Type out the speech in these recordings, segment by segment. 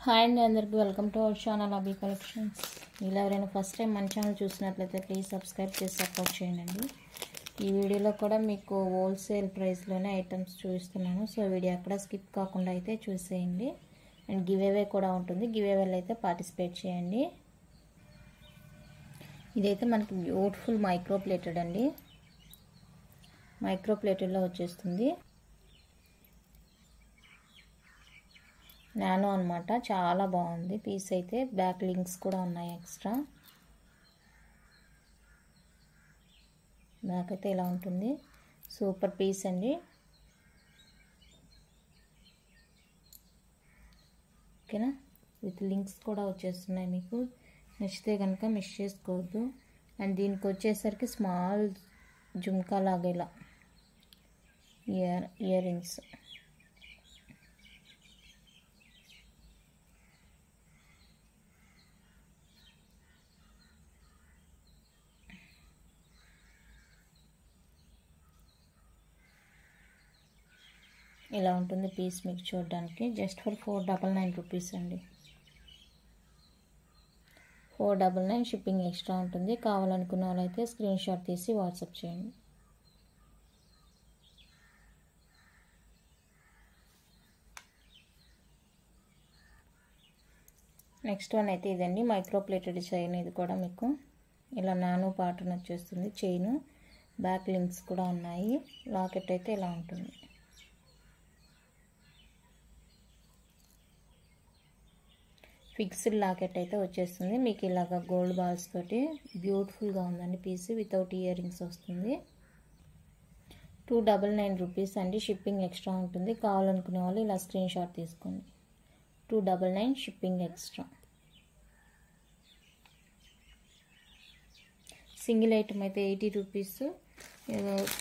Hi అండి, అందరికి welcome to our channel Abhi collections. ఇలా ఎవరైనా ఫస్ట్ టైం మన ఛానల్ చూసినట్లయితే ప్లీజ్ సబ్స్క్రైబ్ చేసి సపోర్ట్ చేయండి. ఈ వీడియోలో కూడా మీకు హోల్సేల్ ప్రైస్లోనే ఐటమ్స్ చూపిస్తున్నాను. సో వీడియో అక్కడ స్కిప్ కాకుండా అయితే చూసేయండి. అండ్ గివ్ అవే కూడా ఉంటుంది, గివ్ అవేలో అయితే పార్టిసిపేట్ చేయండి. ఇదైతే మనకి బ్యూటిఫుల్ మైక్రో ప్లేటెడ్ అండి, మైక్రో ప్లేటెడ్లో వచ్చేస్తుంది. నానో అనమాట, చాలా బాగుంది పీస్ అయితే. బ్యాక్ లింక్స్ కూడా ఉన్నాయి ఎక్స్ట్రా. బ్యాక్ అయితే ఇలా ఉంటుంది, సూపర్ పీస్ అండి. ఓకేనా, విత్ లింక్స్ కూడా వచ్చేస్తున్నాయి. మీకు నచ్చితే కనుక మిస్ చేసుకోవద్దు. అండ్ దీనికి వచ్చేసరికి స్మాల్ జుమ్కా లాగా ఇలా ఇయర్ రింగ్స్. ఇలా ఉంటుంది పీస్ మీకు చూడడానికి. జస్ట్ ఫర్ 499 రూపీస్ అండి. 499 షిప్పింగ్ ఎక్స్ట్రా ఉంటుంది. కావాలనుకున్న వాళ్ళైతే స్క్రీన్ షాట్ తీసి వాట్సాప్ చేయండి. నెక్స్ట్ వన్ అయితే ఇదండి, మైక్రో ప్లేటెడ్ చైన్. ఇది కూడా మీకు ఇలా నానో ప్యాటర్న్ వచ్చేస్తుంది. చైన్ బ్యాక్ లింక్స్ కూడా ఉన్నాయి. లాకెట్ అయితే ఇలా ఉంటుంది. ఫిక్స్డ్ లాకెట్ అయితే వచ్చేస్తుంది మీకు. ఇలాగ గోల్డ్ బాల్స్ తోటి బ్యూటిఫుల్గా ఉందండి పీస్. వితౌట్ ఇయర్ రింగ్స్ వస్తుంది. 299 రూపీస్ అండి. షిప్పింగ్ ఎక్స్ట్రా ఉంటుంది. కావాలనుకునే వాళ్ళు ఇలా స్క్రీన్ షాట్ తీసుకోండి. 299 షిప్పింగ్ ఎక్స్ట్రా. సింగిల్ ఐటమ్ అయితే 80 రూపీస్.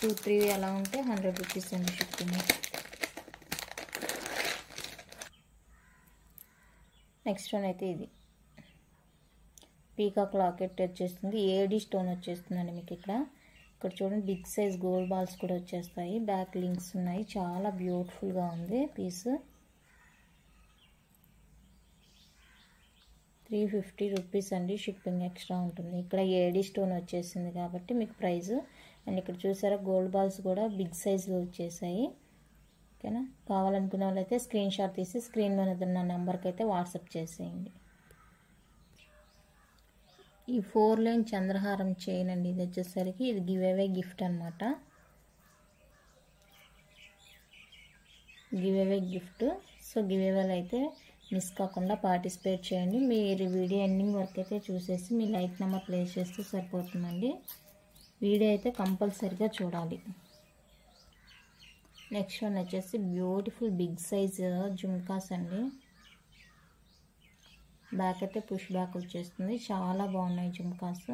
2-3 అలా ఉంటే 100 రూపీస్ అండి షిప్పింగ్. నెక్స్ట్ వన్ అయితే ఇది పీకాక్ లాకెట్ వచ్చేస్తుంది. ఏడి స్టోన్ వచ్చేస్తుందండి మీకు. ఇక్కడ చూడండి, బిగ్ సైజ్ గోల్డ్ బాల్స్ కూడా వచ్చేస్తాయి. బ్యాక్ లింక్స్ ఉన్నాయి. చాలా బ్యూటిఫుల్గా ఉంది పీస్. 350 రూపీస్ అండి. షిప్పింగ్ ఎక్స్ట్రా ఉంటుంది. ఇక్కడ ఏడి స్టోన్ వచ్చేసింది కాబట్టి మీకు ప్రైస్. అండ్ ఇక్కడ చూసారా, గోల్డ్ బాల్స్ కూడా బిగ్ సైజ్లో వచ్చేసాయి. ఓకేనా, కావాలనుకునే వాళ్ళైతే స్క్రీన్ షాట్ తీసి స్క్రీన్ మీద ఉన్న నెంబర్కి అయితే వాట్సాప్ చేసేయండి. ఈ 4 లైన్ చంద్రహారం చైన్ అండి. ఇది వచ్చేసరికి ఇది గివ్ అవే గిఫ్ట్ అనమాట. Give away gift. So give అవేలో అయితే మిస్ కాకుండా పార్టిసిపేట్ చేయండి. మీరు వీడియో ఎండింగ్ వరకు అయితే చూసేసి మీ లైక్ నెంబర్ ప్లేస్ చేస్తే సరిపోతుందండి. వీడియో అయితే కంపల్సరీగా చూడాలి. నెక్స్ట్ వన్ వచ్చేసి బ్యూటిఫుల్ బిగ్ సైజ్ జుమ్కాస్ అండి. బ్యాక్ అయితే పుష్ బ్యాక్ వచ్చేస్తుంది. చాలా బాగున్నాయి జుమ్కాస్.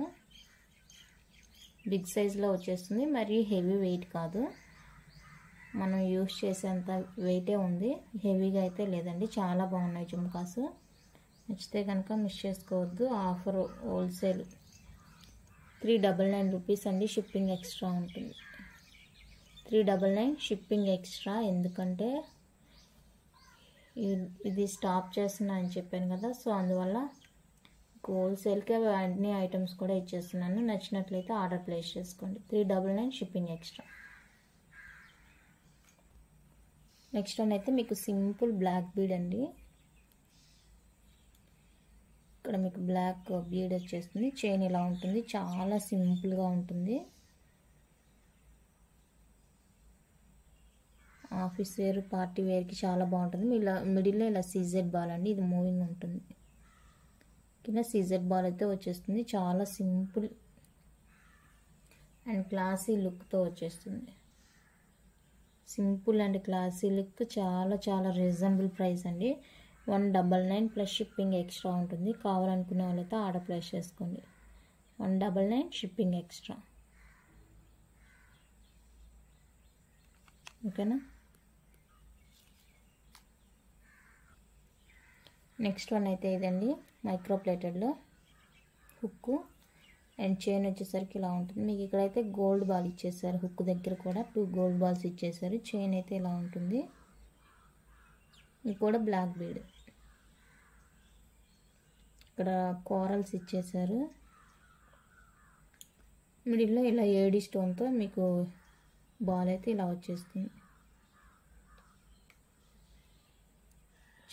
బిగ్ సైజ్లో వచ్చేస్తుంది. మరి హెవీ వెయిట్ కాదు, మనం యూస్ చేసేంత వెయిటే ఉంది. హెవీగా అయితే లేదండి. చాలా బాగున్నాయి జుమ్కాస్. నచ్చితే కనుక మిస్ చేసుకోవద్దు. ఆఫర్ హోల్సేల్ 399 రూపీస్ అండి. షిప్పింగ్ ఎక్స్ట్రా ఉంటుంది. 399 షిప్పింగ్ ఎక్స్ట్రా. ఎందుకంటే ఇది స్టాప్ చేస్తున్నా అని చెప్పాను కదా, సో అందువల్ల హోల్సేల్కే అన్ని ఐటమ్స్ కూడా ఇచ్చేస్తున్నాను. నచ్చినట్లయితే ఆర్డర్ ప్లేస్ చేసుకోండి. 399 షిప్పింగ్ ఎక్స్ట్రా. నెక్స్ట్ వన్ అయితే మీకు సింపుల్ బ్లాక్ బీడ్ అండి. ఇక్కడ మీకు బ్లాక్ బీడ్ వచ్చేస్తుంది. చైన్ ఇలా ఉంటుంది. చాలా సింపుల్గా ఉంటుంది. ఆఫీస్ వేర్, పార్టీ వేర్కి చాలా బాగుంటుంది. ఇలా మిడిల్లో ఇలా సీజెడ్ బాల్ అండి. ఇది మూవింగ్ ఉంటుంది. కింద సీజెడ్ బాల్ అయితే వచ్చేస్తుంది. చాలా సింపుల్ అండ్ క్లాసీ లుక్తో వచ్చేస్తుంది. Simple and classy look. చాలా చాలా రీజనబుల్ ప్రైస్ అండి. 199 ప్లస్ షిప్పింగ్ ఎక్స్ట్రా ఉంటుంది. కావాలనుకునే వాళ్ళైతే ఆర్డర్ ప్లేస్ చేసుకోండి. 199 షిప్పింగ్ ఎక్స్ట్రా. ఓకేనా. నెక్స్ట్ వన్ అయితే ఇదండి, మైక్రో ప్లేటెడ్లో హుక్ అండ్ చైన్ వచ్చేసరికి ఇలా ఉంటుంది. మీకు ఇక్కడైతే గోల్డ్ బాల్ ఇచ్చేసారు. హుక్ దగ్గర కూడా 2 గోల్డ్ బాల్స్ ఇచ్చేసారు. చైన్ అయితే ఇలా ఉంటుంది. ఇది కూడా బ్లాక్ బీడ్. ఇక్కడ కోరల్స్ ఇచ్చేసారు. మిడిల్లో ఇలా ఏడి స్టోన్తో మీకు బాల్ అయితే ఇలా వచ్చేస్తుంది.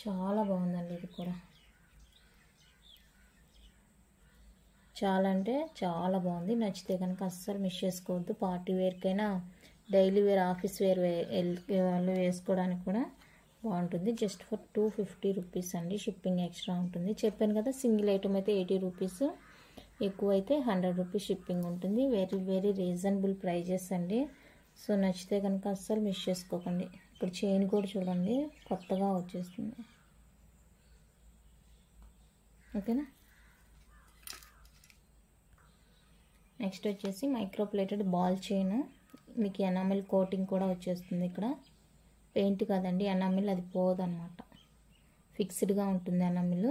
చాలా బాగుందండి. ఇది కూడా చాలా అంటే చాలా బాగుంది. నచ్చితే కనుక అస్సలు మిస్ చేసుకోవద్దు. పార్టీ వేర్కైనా, డైలీ వేర్, ఆఫీస్ వేర్ వాళ్ళు వేసుకోవడానికి కూడా బాగుంటుంది. జస్ట్ ఫర్ 250 రూపీస్ అండి. షిప్పింగ్ ఎక్స్ట్రా ఉంటుంది. చెప్పాను కదా, సింగిల్ ఐటమ్ అయితే 80 రూపీస్, ఎక్కువ అయితే 100 రూపీస్ షిప్పింగ్ ఉంటుంది. వెరీ వెరీ రీజనబుల్ ప్రైజెస్ అండి. సో నచ్చితే కనుక అస్సలు మిస్ చేసుకోకండి. ఇక్కడ చైన్ కూడా చూడండి, కొత్తగా వచ్చేస్తుంది. ఓకేనా. నెక్స్ట్ వచ్చేసి మైక్రో ప్లేటెడ్ బాల్ చైన్. మీకు ఎనామిల్ కోటింగ్ కూడా వచ్చేస్తుంది. ఇక్కడ పెయింట్ కాదండి, ఎనామిల్, అది పోదన్నమాట, ఫిక్స్డ్గా ఉంటుంది ఎనామిల్.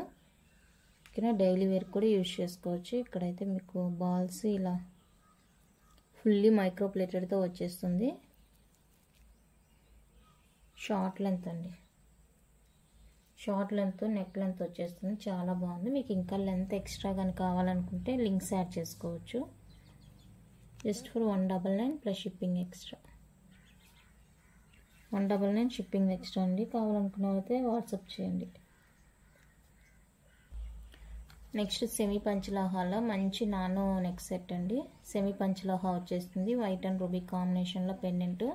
ఓకేనా. డైలీ వేర్ కూడా యూజ్ చేసుకోవచ్చు. ఇక్కడైతే మీకు బాల్స్ ఇలా ఫుల్లీ మైక్రో ప్లేటెడ్తో వచ్చేస్తుంది. షార్ట్ లెంత్ అండి, షార్ట్ లెంత్, నెక్ లెంత్ వచ్చేస్తుంది. చాలా బాగుంది. మీకు ఇంకా లెంత్ ఎక్స్ట్రా కానీ కావాలనుకుంటే లింక్స్ యాడ్ చేసుకోవచ్చు. Just for 199 plus shipping extra. 199 shipping extra అండి. కావాలనుకున్న అయితే వాట్సాప్ చేయండి. నెక్స్ట్ సెమీ పంచలోహాలో మంచి నానో నెక్ సెట్ అండి. సెమీ పంచలోహా వచ్చేస్తుంది. వైట్ అండ్ రూబీ కాంబినేషన్లో పెండెంట్.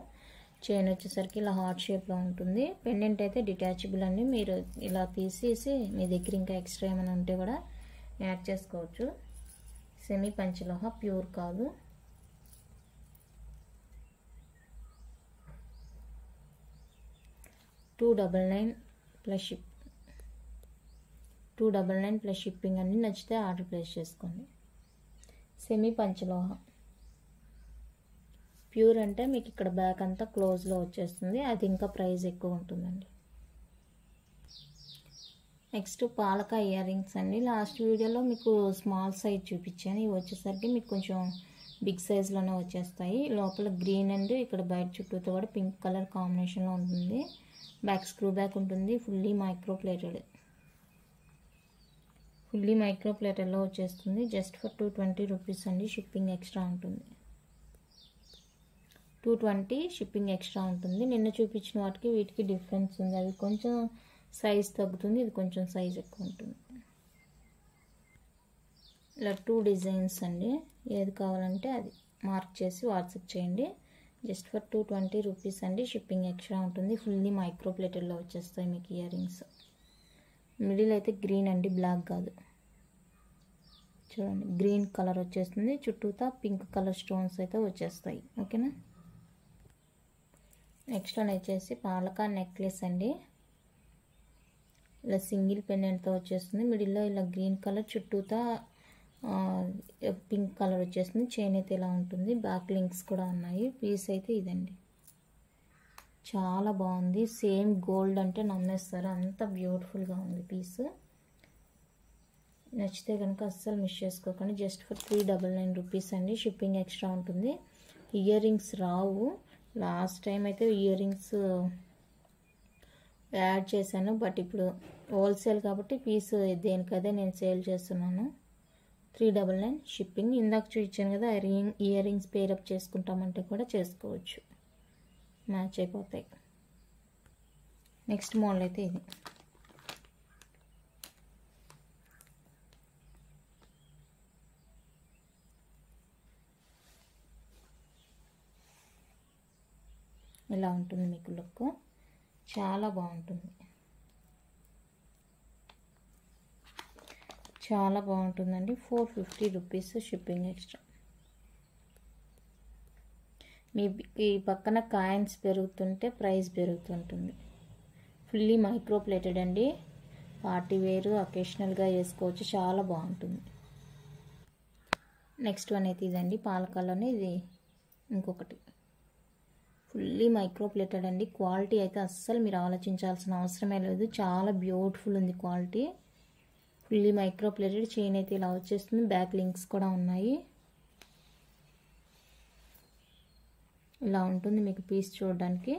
చైన్ వచ్చేసరికి ఇలా హార్ట్ షేప్లో ఉంటుంది. పెండెంట్ అయితే డిటాచబుల్ అండి. మీరు ఇలా తీసేసి మీ దగ్గర ఇంకా ఎక్స్ట్రా ఏమైనా ఉంటే కూడా యాడ్ చేసుకోవచ్చు. సెమీ పంచలోహా, ప్యూర్ కాదు. $299 ప్లస్ 299 ప్లస్ షిప్పింగ్ అన్ని. నచ్చితే ఆర్డర్ ప్లేస్ చేసుకోండి. సెమీ పంచలోహ ప్యూర్ అంటే మీకు ఇక్కడ బ్యాక్ అంతా క్లోజ్లో వచ్చేస్తుంది. అది ఇంకా ప్రైస్ ఎక్కువ ఉంటుందండి. నెక్స్ట్ పాలక ఇయర్ రింగ్స్ అండి. లాస్ట్ వీడియోలో మీకు స్మాల్ సైజ్ చూపించాను. ఇవి వచ్చేసరికి మీకు కొంచెం బిగ్ సైజ్లోనే వచ్చేస్తాయి. లోపల గ్రీన్ అండ్ ఇక్కడ బయట చుట్టూతో కూడా పింక్ కలర్ కాంబినేషన్లో ఉంటుంది. బ్యాక్ స్క్రూ బ్యాక్ ఉంటుంది. ఫుల్లీ మైక్రో ప్లేటెడ్లో వచ్చేస్తుంది. జస్ట్ ఫర్ 220 రూపీస్ అండి. షిప్పింగ్ ఎక్స్ట్రా ఉంటుంది. 220 షిప్పింగ్ ఎక్స్ట్రా ఉంటుంది. నిన్న చూపించిన వాటికి వీటికి డిఫరెన్స్ ఉంది. అది కొంచెం సైజ్ తగ్గుతుంది, ఇది కొంచెం సైజ్ ఎక్కువ ఉంటుంది. ఇలా 2 డిజైన్స్ అండి. ఏది కావాలంటే అది మార్క్ చేసి వాట్సాప్ చేయండి. జస్ట్ ఫర్ 220 రూపీస్ అండి. షిప్పింగ్ ఎక్స్ట్రా ఉంటుంది. ఫుల్లీ మైక్రో ప్లేటెడ్లో వచ్చేస్తాయి మీకు ఇయర్ రింగ్స్. మిడిల్ అయితే గ్రీన్ అండి, బ్లాక్ కాదు. చూడండి, గ్రీన్ కలర్ వచ్చేస్తుంది. చుట్టూతా పింక్ కలర్ స్టోన్స్ అయితే వచ్చేస్తాయి. ఓకేనా. నెక్స్ట్ వన్ వచ్చేసి పాలకా నెక్లెస్ అండి. ఇలా సింగిల్ పెండెంట్తో వచ్చేస్తుంది. మిడిల్లో ఇలా గ్రీన్ కలర్, చుట్టూతా పింక్ కలర్ వచ్చేస్తుంది. చైన్ అయితే ఇలా ఉంటుంది. బ్యాక్ లింక్స్ కూడా ఉన్నాయి. పీస్ అయితే ఇదండి. చాలా బాగుంది. సేమ్ గోల్డ్ అంటే నమ్మేస్తారు, అంత బ్యూటిఫుల్గా ఉంది పీస్. నచ్చితే కనుక అస్సలు మిస్ చేసుకోకండి. జస్ట్ ఫర్ 399 రూపీస్ అండి. షిప్పింగ్ ఎక్స్ట్రా ఉంటుంది. ఇయర్ రింగ్స్ రావు. లాస్ట్ టైం అయితే ఇయర్ రింగ్స్ యాడ్ చేశాను, బట్ ఇప్పుడు హోల్సేల్ కాబట్టి పీస్ దేనికదే నేను సేల్ చేస్తున్నాను. 399 షిప్పింగ్. ఇందాక చూపించాను కదా, ఇయర్ రింగ్స్ పేరప్ చేసుకుంటామంటే కూడా చేసుకోవచ్చు, మ్యాచ్ అయిపోతాయి. నెక్స్ట్ మోడల్ అయితే ఇది. ఇలా ఉంటుంది మీకు లుక్. చాలా బాగుంటుంది, చాలా బాగుంటుందండి. 450 రూపీస్ షిప్పింగ్ ఎక్స్ట్రా. మీ ఈ పక్కన కాయిన్స్ పెరుగుతుంటే ప్రైస్ పెరుగుతుంటుంది. ఫుల్లీ మైక్రో ప్లేటెడ్ అండి. పార్టీ వేరు, అకేషనల్గా వేసుకోవచ్చు. చాలా బాగుంటుంది. నెక్స్ట్ వన్ అయితే ఇదండి. పాలకాలోనే ఇది ఇంకొకటి. ఫుల్లీ మైక్రో ప్లేటెడ్ అండి. క్వాలిటీ అయితే అస్సలు మీరు ఆలోచించాల్సిన అవసరమే లేదు. చాలా బ్యూటిఫుల్ ఉంది quality. Fully micro plated. Chain అయితే ఇలా వచ్చేస్తుంది. బ్యాక్ లింక్స్ కూడా ఉన్నాయి. ఇలా ఉంటుంది మీకు పీస్ చూడడానికి.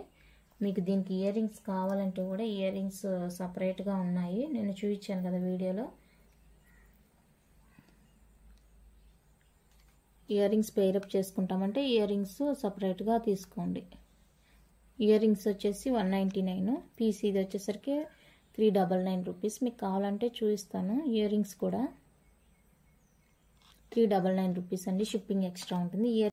మీకు దీనికి ఇయర్ రింగ్స్ కావాలంటే కూడా ఇయర్ రింగ్స్ సపరేట్గా ఉన్నాయి. నేను చూపించాను కదా వీడియోలో. ఇయర్ రింగ్స్ పేరప్ చేసుకుంటామంటే ఇయర్ రింగ్స్ సపరేట్గా తీసుకోండి. ఇయర్ రింగ్స్ వచ్చేసి 199, పీస్ ఇది వచ్చేసరికి 399 రూపీస్. మీకు కావాలంటే చూపిస్తాను. ఇయర్ రింగ్స్ కూడా 399 రూపీస్ అండి. షిప్పింగ్ ఎక్స్ట్రా ఉంటుంది. ఇయర్